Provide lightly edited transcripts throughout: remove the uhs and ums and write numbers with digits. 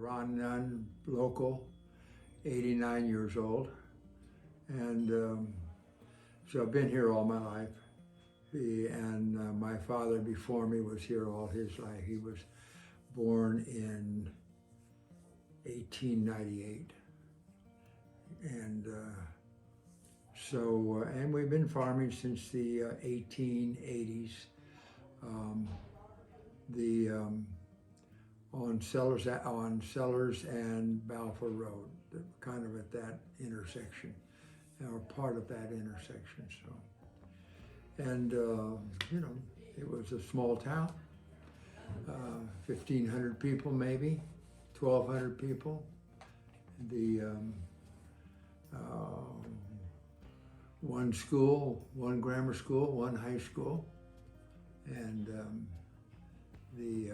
Ron Nunn, local, 89 years old. And so I've been here all my life. And my father before me was here all his life. He was born in 1898. And and we've been farming since the 1880s. On Sellers and Balfour Road, kind of at that intersection, or part of that intersection. So, and you know, it was a small town, 1,500 people maybe, 1,200 people. One school, one grammar school, one high school, and the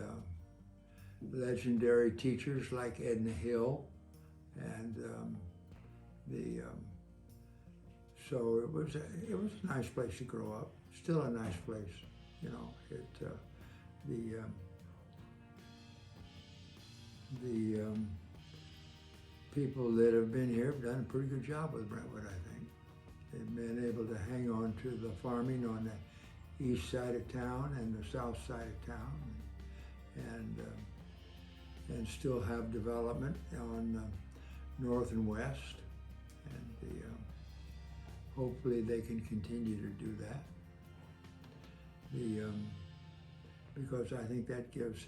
legendary teachers like Edna Hill, and so it was a nice place to grow up. Still a nice place, you know. The people that have been here have done a pretty good job with Brentwood, I think. They've been able to hang on to the farming on the east side of town and the south side of town, and still have development on north and west, and hopefully they can continue to do that. Because I think that gives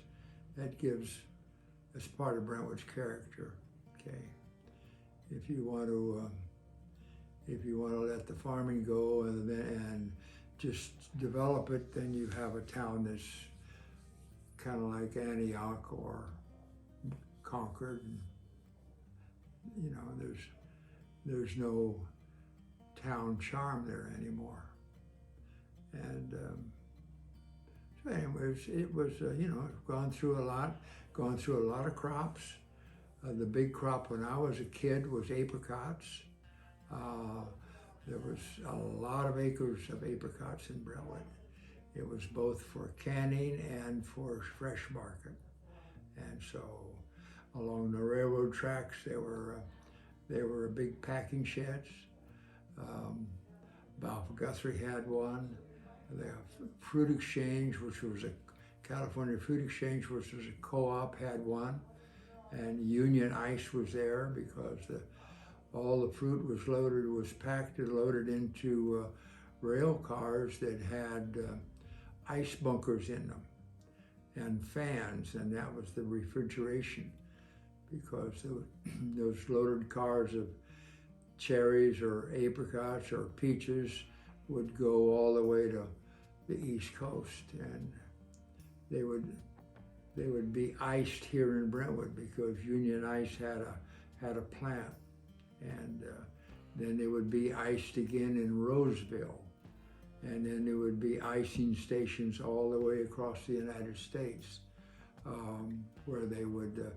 as part of Brentwood's character. Okay, if you want to let the farming go and just develop it, then you have a town that's kind of like Antioch or Concord. And, you know, there's no town charm there anymore. And so anyways, it was you know, gone through a lot of crops. The big crop when I was a kid was apricots. There was a lot of acres of apricots in Brentwood. It was both for canning and for fresh market. And so along the railroad tracks, there were big packing sheds. Balfour Guthrie had one. The Fruit Exchange, which was a California Fruit Exchange, which was a co-op, had one. And Union Ice was there because all the fruit was packed and loaded into rail cars that had ice bunkers in them and fans, and that was the refrigeration, because those loaded cars of cherries or apricots or peaches would go all the way to the East Coast, and they would be iced here in Brentwood because Union Ice had a plant, and then they would be iced again in Roseville, and then there would be icing stations all the way across the United States, where they would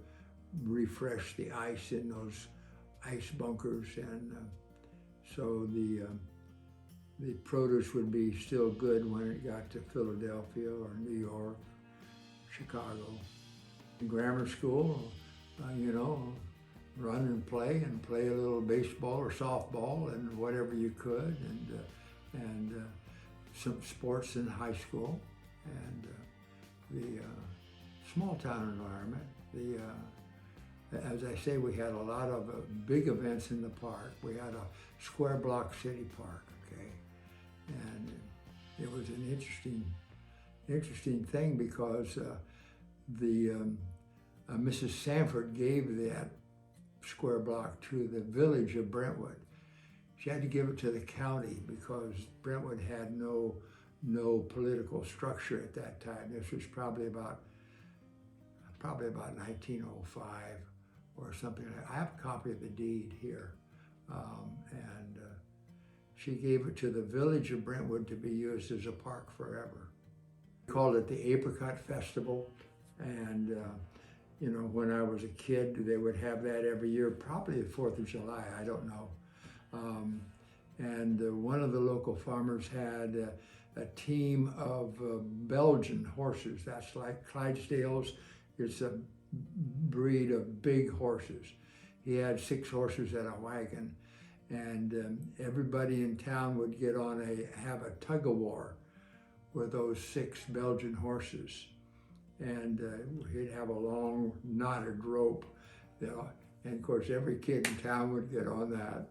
refresh the ice in those ice bunkers, and so the produce would be still good when it got to Philadelphia or New York, Chicago. In grammar school, you know, run and play a little baseball or softball and whatever you could, and some sports in high school, and the small town environment. As I say, we had a lot of big events in the park. We had a square block city park, okay, and it was an interesting thing because Mrs. Sanford gave that square block to the village of Brentwood. She had to give it to the county because Brentwood had no political structure at that time. This was probably about 1905 or something like that. I have a copy of the deed here, and she gave it to the village of Brentwood to be used as a park forever. We called it the Apricot Festival, and you know, when I was a kid, they would have that every year, probably the 4th of July, I don't know. And one of the local farmers had a team of Belgian horses. That's like Clydesdales. It's a breed of big horses. He had 6 horses and a wagon, and everybody in town would have a tug of war with those 6 Belgian horses, and he'd have a long knotted rope, and of course every kid in town would get on that,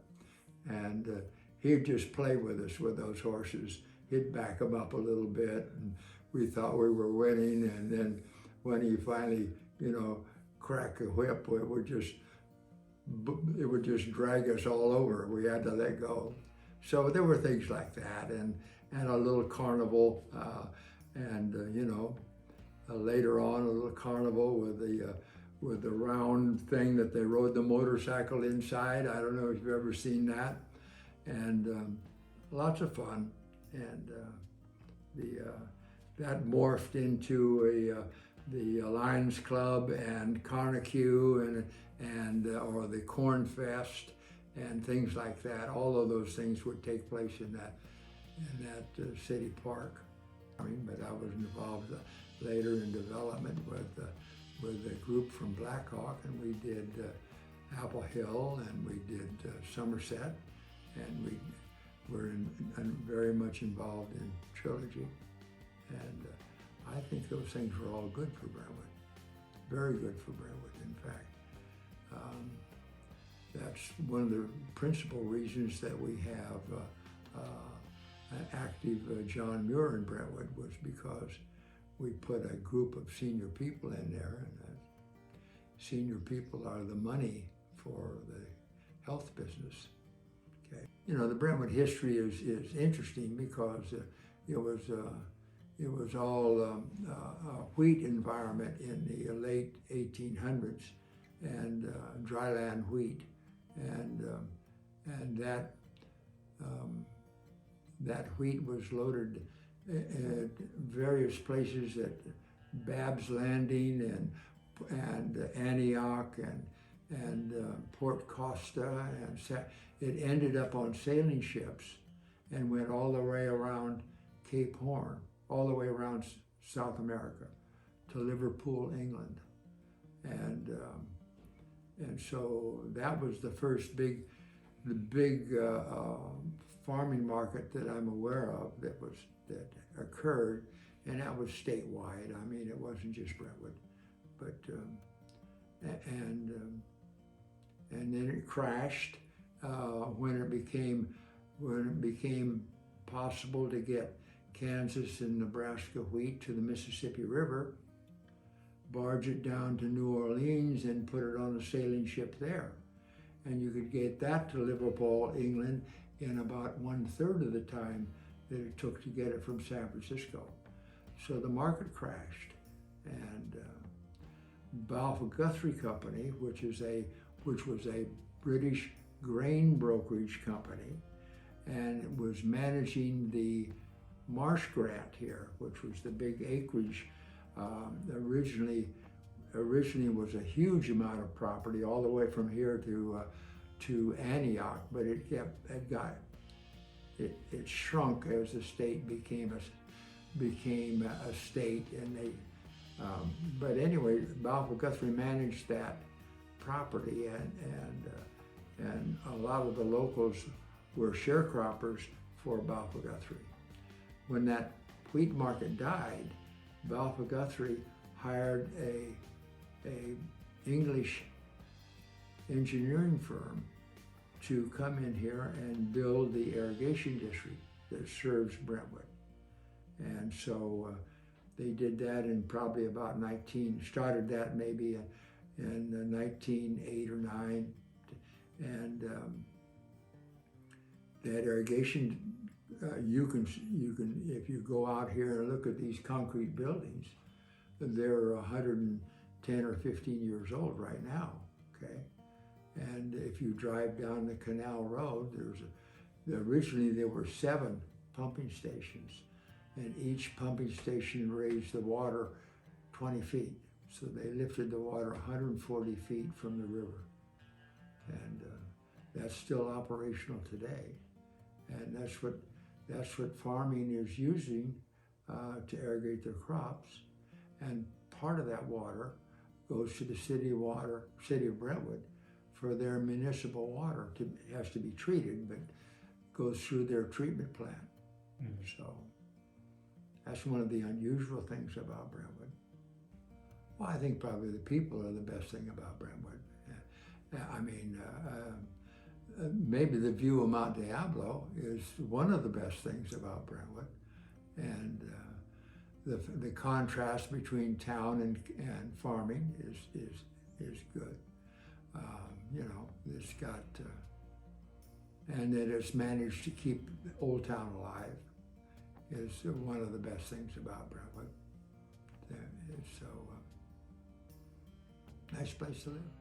and he'd just play with us with those horses. He'd back them up a little bit, and we thought we were winning, and then when he finally, crack a whip, it would just drag us all over. We had to let go. So there were things like that, and a little carnival, later on a little carnival with the round thing that they rode the motorcycle inside. I don't know if you've ever seen that, and lots of fun, and that morphed into the Lions Club and Carnique or the Corn Fest and things like that. All of those things would take place in that city park. But I was involved later in development with a group from Blackhawk, and we did Apple Hill, and we did Somerset, and we were very much involved in Trilogy. And I think those things were all good for Brentwood, very good for Brentwood, in fact. That's one of the principal reasons that we have an active John Muir in Brentwood, was because we put a group of senior people in there, and senior people are the money for the health business. Okay, the Brentwood history is interesting because it was all a wheat environment in the late 1800s, and dryland wheat, and that wheat was loaded at various places, at Babb's Landing and Antioch and Port Costa, and it ended up on sailing ships and went all the way around Cape Horn, all the way around South America to Liverpool, England, and so that was the first big farming market that I'm aware of that occurred, and that was statewide. It wasn't just Brentwood, but and then it crashed when it became possible to get Kansas and Nebraska wheat to the Mississippi River, barge it down to New Orleans and put it on a sailing ship there. And you could get that to Liverpool, England, in about 1/3 of the time that it took to get it from San Francisco. So the market crashed, and Balfour Guthrie Company, which was a British grain brokerage company, and it was managing the Marsh Grant here, which was the big acreage. Originally was a huge amount of property all the way from here to Antioch, but it shrunk as the state became a state, and but anyway, Balfour Guthrie managed that property, and a lot of the locals were sharecroppers for Balfour Guthrie. When that wheat market died, Balfour Guthrie hired a English engineering firm to come in here and build the irrigation district that serves Brentwood. And so they did that in probably about started that maybe in 1908 or 9, and that irrigation, you can if you go out here and look at these concrete buildings, they're 110 or 15 years old right now, okay? And if you drive down the Canal Road, originally there were 7 pumping stations, and each pumping station raised the water 20 feet. So they lifted the water 140 feet from the river. And that's still operational today. And that's what farming is using to irrigate their crops. And part of that water goes to the city of Brentwood, for their municipal water. It has to be treated, but goes through their treatment plant. So that's one of the unusual things about Brentwood. Well, I think probably the people are the best thing about Brentwood. I mean, maybe the view of Mount Diablo is one of the best things about Brentwood, and the contrast between town and farming is good. You know, it's got, and that it's managed to keep Old Town alive is one of the best things about Brentwood. It's so nice place to live.